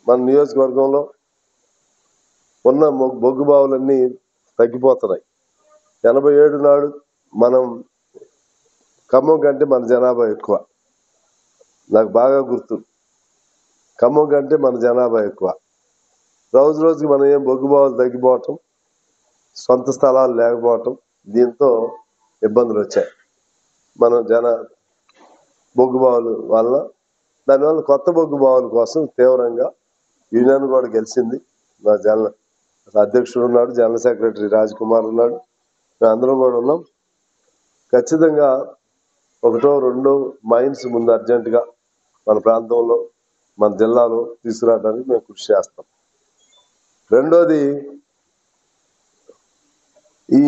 మన నియోజకవర్గంలో ఉన్న బొగ్గు బావులన్నీ తగ్గిపోతున్నాయి. 87 నాడు మనం ఖమ్మం కంటే మన జనాభా ఎక్కువ. నాకు బాగా గుర్తు. ఖమ్మం కంటే మన జనాభా ఎక్కువ. రోజు రోజుకి మనం ఏం బొగ్గు బావులు తగ్గిపోవటం, సొంత స్థలాలు లేకపోవటం, దీంతో ఇబ్బందులు వచ్చాయి. మనం బొగ్గు బావుల వల్ల దానివల్ల కొత్త బొగ్గు బావుల కోసం తీవ్రంగా యూనియన్ కూడా గెలిచింది. మా అధ్యక్షుడు ఉన్నాడు, జనరల్ సెక్రటరీ రాజ్ కుమార్ ఉన్నాడు, మేము అందరం కూడా ఉన్నాం. ఖచ్చితంగా 1, 2 మైన్స్ ముందు అర్జెంటుగా మన ప్రాంతంలో, మన జిల్లాలో తీసుకురావడానికి మేము కృషి చేస్తాం. రెండోది, ఈ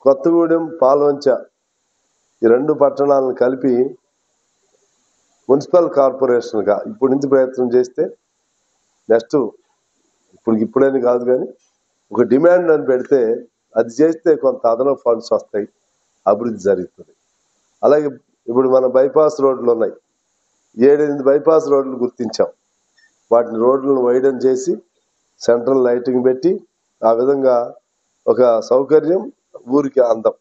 కొత్తగూడెం, పాల్వంచ ఈ 2 పట్టణాలను కలిపి మున్సిపల్ కార్పొరేషన్గా ఇప్పటి నుంచి ప్రయత్నం చేస్తే నెక్స్ట్ ఇప్పుడేని కాదు కానీ ఒక డిమాండ్ అని పెడితే అది చేస్తే కొంత అదనపు ఫండ్స్ వస్తాయి, అభివృద్ధి జరుగుతుంది. అలాగే ఇప్పుడు మన బైపాస్ రోడ్లు ఉన్నాయి, 7-8 బైపాస్ రోడ్లు గుర్తించాం. వాటిని రోడ్లను వైడన్ చేసి సెంట్రల్ లైటింగ్ పెట్టి ఆ విధంగా ఒక సౌకర్యం, ఊరికి అందం.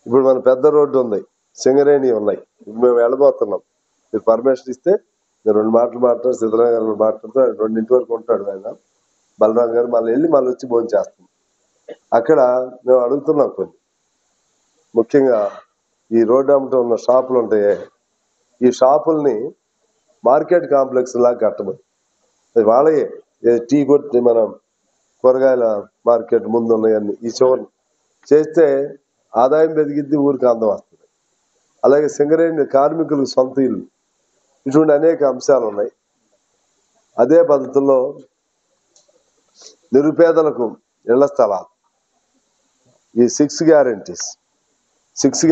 ఇప్పుడు మన పెద్ద రోడ్డు ఉంది, సింగరేణి ఉన్నాయి, మేము వెళ్ళబోతున్నాం. మీరు పర్మిషన్ ఇస్తే నేను 2 మాటలు మాట్లాడు, సిద్ధరామ గారు మాట్లాడుతూ 2 వరకు ఉంటాడు ఆయన, బలరాం గారు. మళ్ళీ వచ్చి భోజనం చేస్తాం. అక్కడ మేము అడుగుతున్నాం కొన్ని, ముఖ్యంగా ఈ రోడ్డు అమ్మటం ఉన్న షాపులు ఉంటాయి, ఈ షాపుల్ని మార్కెట్ కాంప్లెక్స్ లాగా కట్టమని. అది వాళ్ళయే టీ కొట్టి మనం కూరగాయల మార్కెట్ ముందు ఉన్నాయన్నీ ఈ చివరి చేస్తే ఆదాయం పెరిగిద్ది, ఊరికి అందం వస్తుంది. అలాగే సింగరేణి కార్మికులకు సొంత ఇల్లు, ఇటువంటి అనేక అంశాలు ఉన్నాయి. అదే పద్ధతుల్లో నిరుపేదలకు ఇళ్ల స్థలాలు, ఈ 6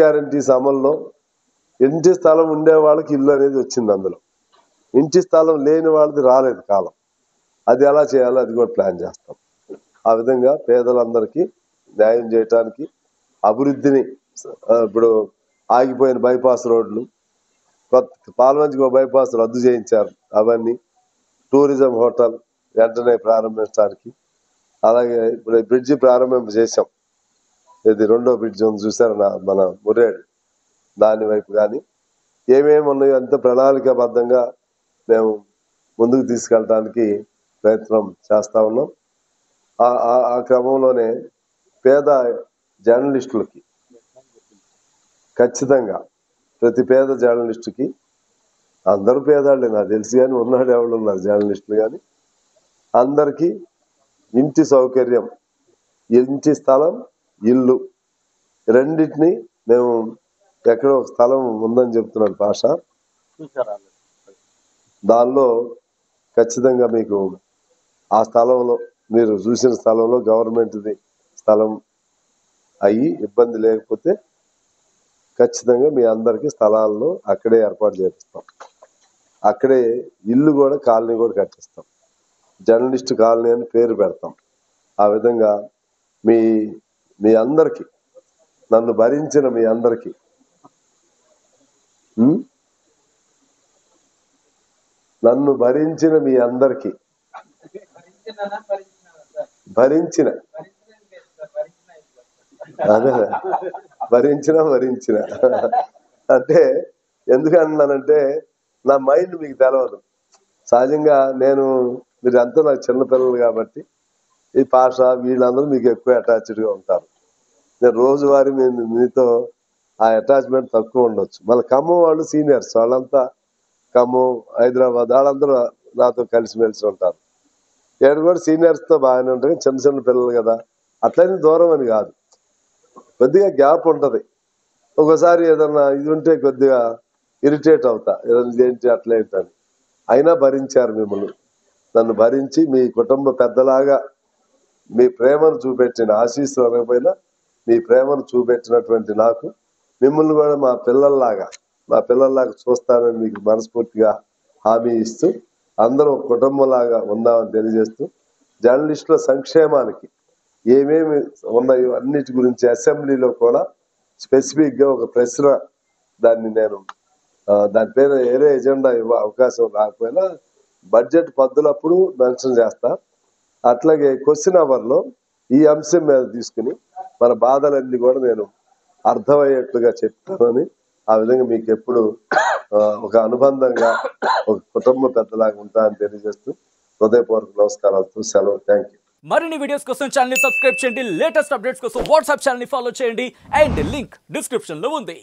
గ్యారంటీస్ అమల్లో ఇంటి స్థలం ఉండే వాళ్ళకి ఇల్లు అనేది వచ్చింది. అందులో ఇంటి స్థలం లేని వాళ్ళది రాలేదు కాలం. అది ఎలా చేయాలో అది కూడా ప్లాన్ చేస్తాం. ఆ విధంగా పేదలందరికీ న్యాయం చేయటానికి, అభివృద్ధిని, ఇప్పుడు ఆగిపోయిన బైపాస్ రోడ్లు, పాల్వంచికి బైపాస్ రద్దు చేయించారు, అవన్నీ, టూరిజం హోటల్ వెంటనే ప్రారంభించడానికి, అలాగే ఇప్పుడు బ్రిడ్జి ప్రారంభింప చేశాం. ఇది 2వ బ్రిడ్జి ఉంది చూసారు, మన మురేడు, దాని వైపు కానీ ఏమేమి ఉన్నాయో అంత ప్రణాళికాబద్ధంగా మేము ముందుకు తీసుకెళ్ళడానికి ప్రయత్నం చేస్తా ఉన్నాం. ఆ క్రమంలోనే పేద జర్నలిస్టులకి ఖచ్చితంగా, ప్రతి పేద జర్నలిస్టుకి, అందరూ పేదాళ్ళే నాకు తెలిసి, కానీ ఉన్నాడు ఎవరు ఉన్నారు జర్నలిస్టులు, కానీ అందరికీ ఇంటి సౌకర్యం, ఇంటి స్థలం, ఇల్లు రెండింటిని మేము ఎక్కడో స్థలం ఉందని చెప్తున్నాడు పాష, దానిలో ఖచ్చితంగా మీకు ఆ స్థలంలో, మీరు చూసిన స్థలంలో గవర్నమెంట్ది స్థలం అయ్యి ఇబ్బంది లేకపోతే ఖచ్చితంగా మీ అందరికీ స్థలాల్లో అక్కడే ఏర్పాటు చేపిస్తాం. అక్కడే ఇల్లు కూడా, కాలనీ కూడా కట్టిస్తాం. జర్నలిస్ట్ కాలనీ అని పేరు పెడతాం. ఆ విధంగా మీ అందరికీ, నన్ను భరించిన మీ అందరికీ, అదే భరించిన అంటే ఎందుకన్నానంటే నా మైండ్ మీకు తెలవదు. సహజంగా మీరు అంతా నాకు చిన్నపిల్లలు కాబట్టి ఈ పాష వీళ్ళందరూ మీకు ఎక్కువ అటాచ్డ్గా ఉంటారు. నేను రోజువారీ మీతో ఆ అటాచ్మెంట్ తక్కువ ఉండొచ్చు. మళ్ళీ ఖమ్మం వాళ్ళు సీనియర్స్, వాళ్ళంతా ఖమ్మం, హైదరాబాద్, వాళ్ళందరూ నాతో కలిసిమెలిసి ఉంటారు. నేను కూడా సీనియర్స్తో బాగానే ఉంటాను, చిన్న పిల్లలు కదా, అట్లనే దూరం అని కాదు, కొద్దిగా గ్యాప్ ఉంటుంది. ఒకసారి ఏదన్నా ఇది ఉంటే కొద్దిగా ఇరిటేట్ అవుతా, ఏదన్నా ఏంటి అట్లేంటని. అయినా భరించారు మిమ్మల్ని, నన్ను భరించి మీ కుటుంబ పెద్దలాగా మీ ప్రేమను చూపెట్టిన, ఆశీస్సులు అనకపోయినా మీ ప్రేమను చూపెట్టినటువంటి నాకు మిమ్మల్ని కూడా మా పిల్లల్లాగా చూస్తానని మీకు మనస్ఫూర్తిగా హామీ ఇస్తూ, అందరూ ఒక కుటుంబంలాగా ఉందామని తెలియజేస్తూ, జర్నలిస్టుల సంక్షేమానికి ఏమేమి ఉన్నాయో అన్నిటి గురించి అసెంబ్లీలో కూడా స్పెసిఫిక్గా ఒక ప్రశ్న, దాన్ని నేను దాని పేరు ఏరే ఎజెండా అవకాశం రాకపోయినా బడ్జెట్ పద్దులప్పుడు మెన్షన్ చేస్తా. అట్లాగే క్వశ్చన్ అవర్లో ఈ అంశం మీద తీసుకుని మన బాధలన్నీ కూడా నేను అర్థమయ్యేట్లుగా చెప్తానని, ఆ విధంగా మీకు ఎప్పుడు ఒక అనుబంధంగా ఒక కుటుంబ పెద్దలాగా ఉంటా అని తెలియజేస్తూ హృదయపూర్వక నమస్కారాలతో సెలవు. Thank you. మరిన్ని వీడియోస్ కోసం ఛానల్ ని సబ్స్క్రైబ్ చేయండి. లేటెస్ట్ అప్డేట్స్ కోసం వాట్సాప్ ఛానల్ ని ఫాలో చేయండి. అండ్ లింక్ డిస్క్రిప్షన్ లో ఉంది.